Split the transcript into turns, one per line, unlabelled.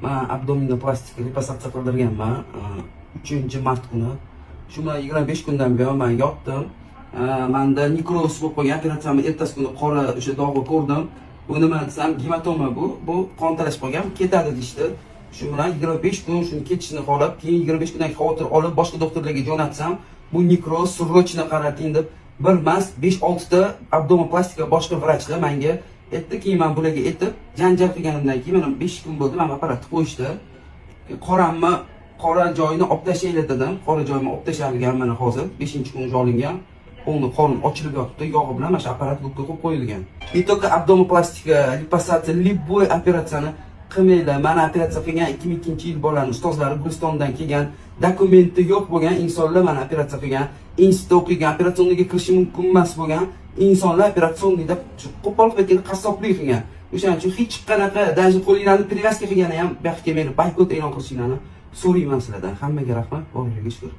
Men abdominoplastika liposuksiya qildirganman 3-mart kuni. Shu bilan 25 kundan buyon men yotdim. Menda nekroz bo'lib qolgan, operatsiyamni ertasi kuni qora o'sha dog'ni ko'rdim. Bu nima desam, gematoma bu qon talashib qolgan, ketadi deyishdi. Shu bilan 25 kun shuni ketishini xohlab, keyin 25 kundan xavotir olib boshqa doktorlarga jo'natsam, bu nekroz srochni qarating deb bir emas 5-6 ta abdominoplastika boshqa vrachlar menga aytdi. Keyin men bularga aytib, janjal qilganimdan keyin mana 5 kun bo'ldi, men apparatni qo'yishdi. Qora joyini olib tashlaylar dedim. Qora joyimni olib tashalgan mana hozir 5-kun olingan. O'ngni qorin ochilib yotibdi, yog'i bilan mana shu apparat qo'yib qo'yilgan. Не только abdominoplastika, liposuksiya, любой operatsiyani qilmaylar. Mana operatsiya qilgan 2002-yil bolalarning ustozlari Gulistondan kelgan, dokumenti yo'q bo'lgan insonlar mana operatsiya qilgan, institut o'qigan, operatsiyaga kirishi mumkin emas bo'lgan insonlar operatsiyada qo'pol qilib qassoblik qilgan. O'shaning uchun hech qanaqa даже qo'linglarni привязка qilgani ham baxtga meni boykot e'lon qilishinglarni so'rayman sizlardan. Hammaga rahmat, Allohga shukr.